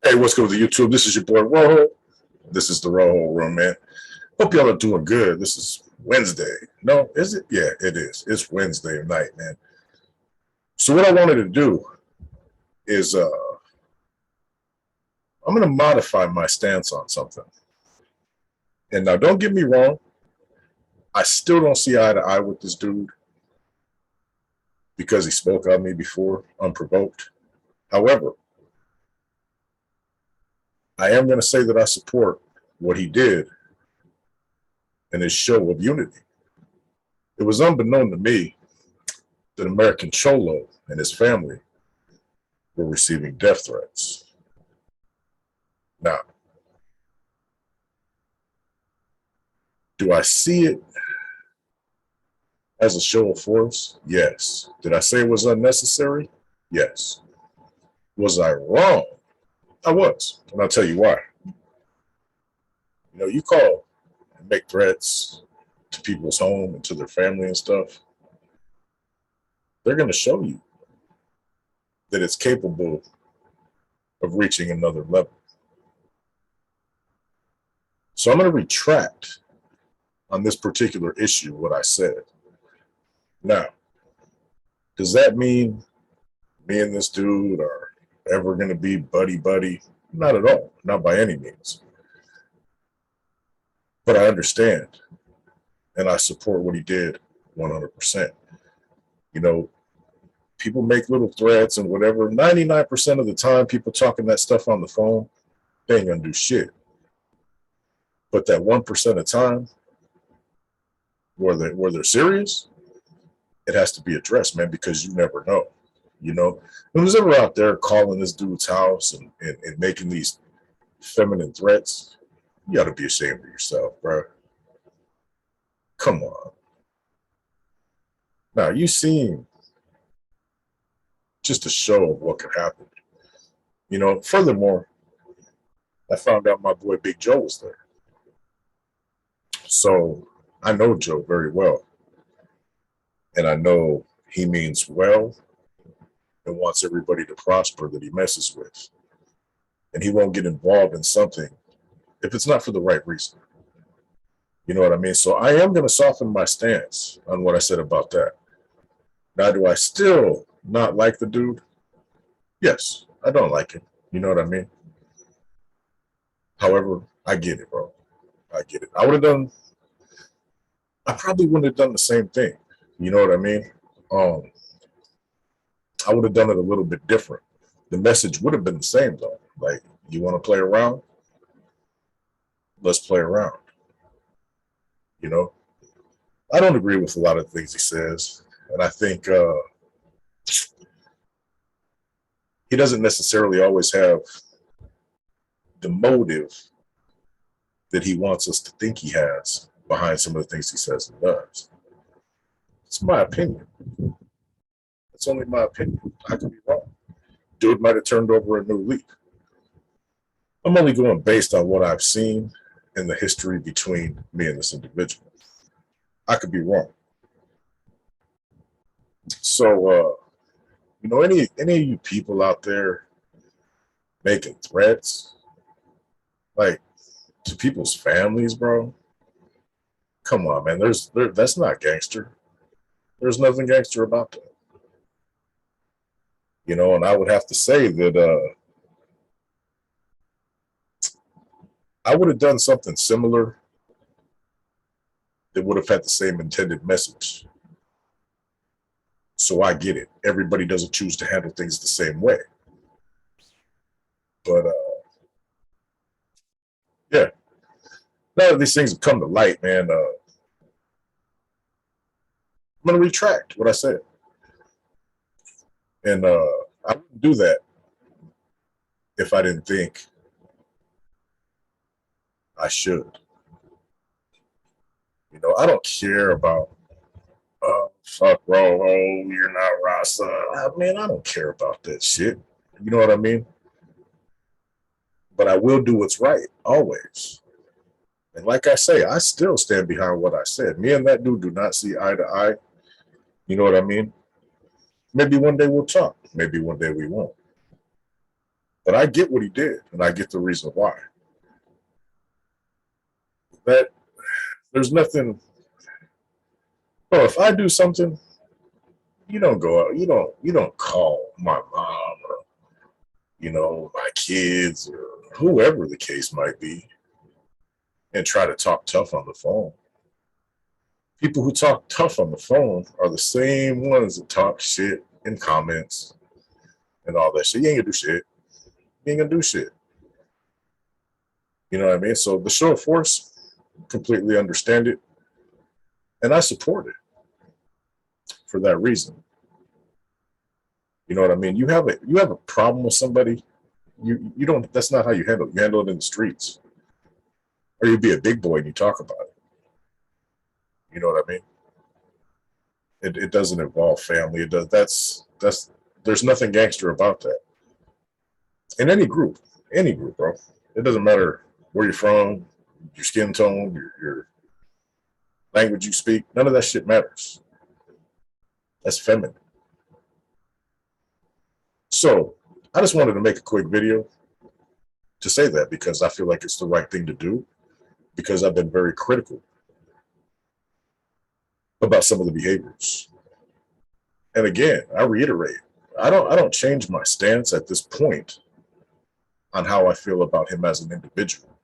Hey, what's good with the YouTube? This is your boy Rojo. This is the Rojo Room, man. Hope y'all are doing good. This is Wednesday. No, is it? Yeah, it is. It's Wednesday night, man. So what I wanted to do is I'm gonna modify my stance on something. And now don't get me wrong, I still don't see eye to eye with this dude because he spoke on me before unprovoked. However, I am gonna say that I support what he did in his show of unity. It was unbeknown to me that American Cholo and his family were receiving death threats. Now, do I see it as a show of force? Yes. Did I say it was unnecessary? Yes. Was I wrong? I was. And I'll tell you why. You call and make threats to people's home and to their family and stuff. They're going to show you that it's capable of reaching another level. So I'm going to retract on this particular issue what I said. Now, does that mean me and this dude are ever going to be buddy-buddy? Not at all. Not by any means. But I understand and I support what he did 100%. People make little threats and whatever. 99% of the time, people talking that stuff on the phone, they ain't going to do shit. But that 1% of time where they're serious, it has to be addressed, man, because you never know. Who's ever out there calling this dude's house and making these feminine threats, you ought to be ashamed of yourself, bro. Come on. Now, you seen just a show of what could happen. Furthermore, I found out my boy Big Joe was there. So I know Joe very well. And I know he means well and wants everybody to prosper that he messes with. And he won't get involved in something if it's not for the right reason. You know what I mean? So I am going to soften my stance on what I said about that. Now, do I still not like the dude? Yes, I don't like him. You know what I mean? However, I get it, bro. I get it. I probably wouldn't have done the same thing. You know what I mean? I would have done it a little bit different. The message would have been the same, though. Like, you want to play around? Let's play around. I don't agree with a lot of things he says. And I think he doesn't necessarily always have the motive that he wants us to think he has behind some of the things he says and does. It's my opinion. It's only my opinion. I could be wrong. Dude might have turned over a new leaf. I'm only going based on what I've seen in the history between me and this individual. I could be wrong. So, any of you people out there making threats, like to people's families, bro, come on, man. That's not gangster. There's nothing gangster about that. And I would have to say that I would have done something similar that would have had the same intended message. So I get it. Everybody doesn't choose to handle things the same way. But yeah, now that these things have come to light, man, I'm going to retract what I said. And I wouldn't do that if I didn't think I should. I don't care about, fuck Rojo, you're not Rasa. Man, I don't care about that shit. You know what I mean? But I will do what's right, always. And like I say, I still stand behind what I said. Me and that dude do not see eye to eye. You know what I mean? Maybe one day we'll talk. Maybe one day we won't. But I get what he did, and I get the reason why. That there's nothing. Bro, if I do something, you don't go out, you don't call my mom or my kids or whoever the case might be and try to talk tough on the phone. People who talk tough on the phone are the same ones that talk shit in comments and all that shit. You ain't gonna do shit. You ain't gonna do shit. You know what I mean? So the show of force, completely understand it, and I support it for that reason. You know what I mean? You have a problem with somebody, you don't. That's not how you handle it. You handle it in the streets, or you be a big boy and you talk about it. You know what I mean? It doesn't involve family. It does. That's there's nothing gangster about that. In any group, bro. It doesn't matter where you're from, your skin tone, your language you speak. None of that shit matters. That's feminine. So I just wanted to make a quick video to say that because I feel like it's the right thing to do because I've been very critical about some of the behaviors. And again, I reiterate, I don't change my stance at this point on how I feel about him as an individual.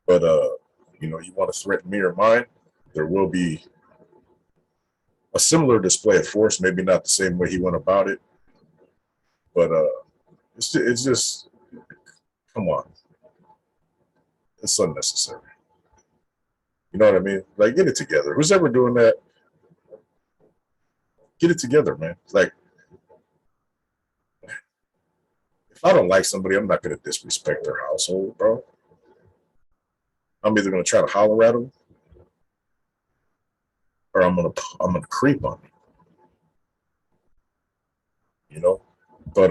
But you want to threaten me or mine, there will be a similar display of force, maybe not the same way he went about it, but it's just come on. It's unnecessary. You know what I mean? Like, get it together. Who's ever doing that? Get it together, man. Like, if I don't like somebody, I'm not going to disrespect their household, bro. I'm either going to try to holler at them or I'm gonna creep on them. But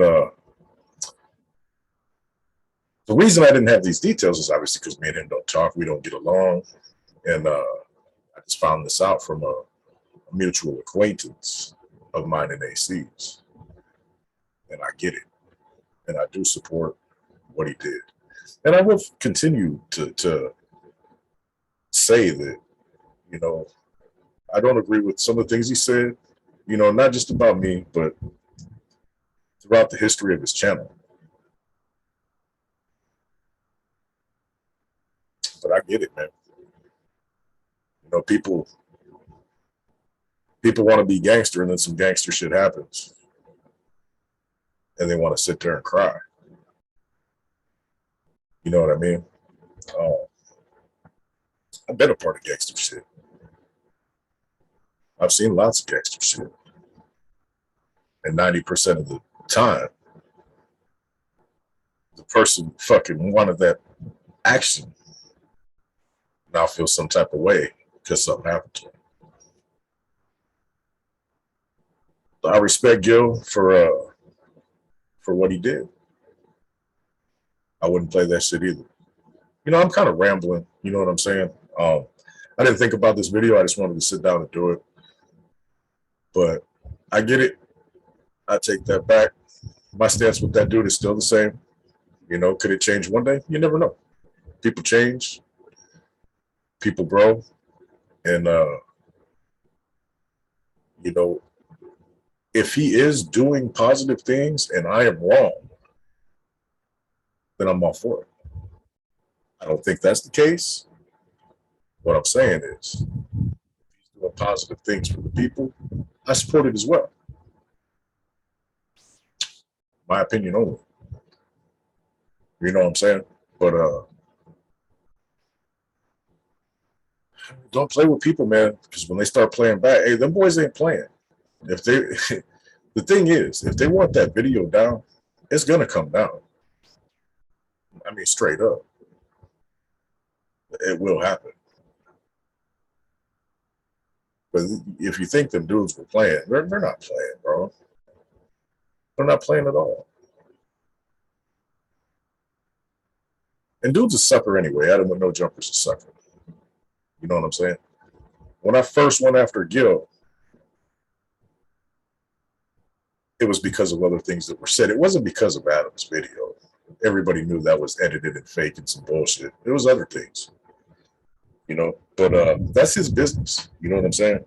the reason I didn't have these details is obviously because me and him don't talk. We don't get along, and I just found this out from a mutual acquaintance of mine in AC's, and I get it, and I do support what he did, and I will continue to say that I don't agree with some of the things he said, not just about me, but throughout the history of his channel. But I get it, man. People want to be gangster, and then some gangster shit happens, and they want to sit there and cry. You know what I mean? I've been a part of gangster shit. I've seen lots of gangster shit, and 90% of the time, the person fucking wanted that action now feel some type of way because something happened to him. So I respect Gil for what he did. I wouldn't play that shit either. I'm kind of rambling. You know what I'm saying? I didn't think about this video. I just wanted to sit down and do it. But I get it. I take that back. My stance with that dude is still the same. Could it change one day? You never know. People change. People grow. And, if he is doing positive things and I am wrong, then I'm all for it. I don't think that's the case. What I'm saying is, if he's doing positive things for the people, I support it as well. My opinion only. You know what I'm saying? But don't play with people, man, because when they start playing back, hey, them boys ain't playing. If they, the thing is, if they want that video down, it's gonna come down. I mean, straight up, it will happen. But if you think them dudes were playing, they're not playing, bro. They're not playing at all. And dude's a sucker anyway. Adam with no jumper's a sucker. You know what I'm saying? When I first went after Gil, it was because of other things that were said. It wasn't because of Adam's video. Everybody knew that was edited and fake and some bullshit. It was other things, you know. But that's his business. You know what I'm saying?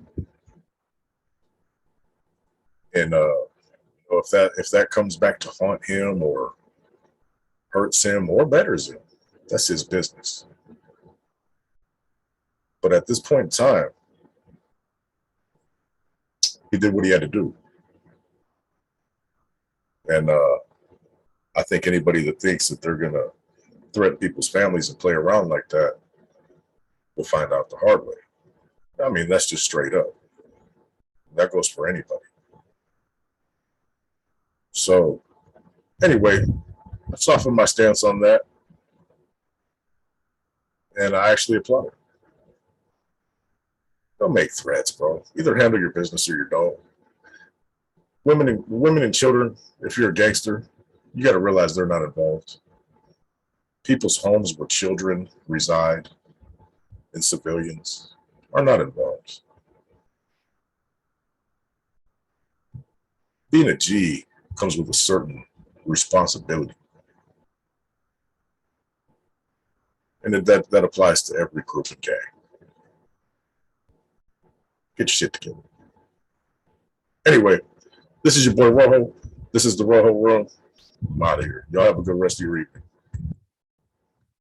And if that comes back to haunt him or hurts him or betters him, that's his business. But at this point in time, he did what he had to do. And I think anybody that thinks that they're gonna threaten people's families and play around like that will find out the hard way. I mean, that's just straight up. That goes for anybody. So anyway, I softened my stance on that, and I actually applaud it. Don't make threats, bro. Either handle your business or you don't. Women and children, if you're a gangster, you got to realize they're not involved. People's homes where children reside and civilians are not involved. Being a G comes with a certain responsibility. And that applies to every group and gang. Get your shit together. Anyway, this is your boy Rojo. This is the Rojo Room. I'm out of here. Y'all have a good rest of your evening.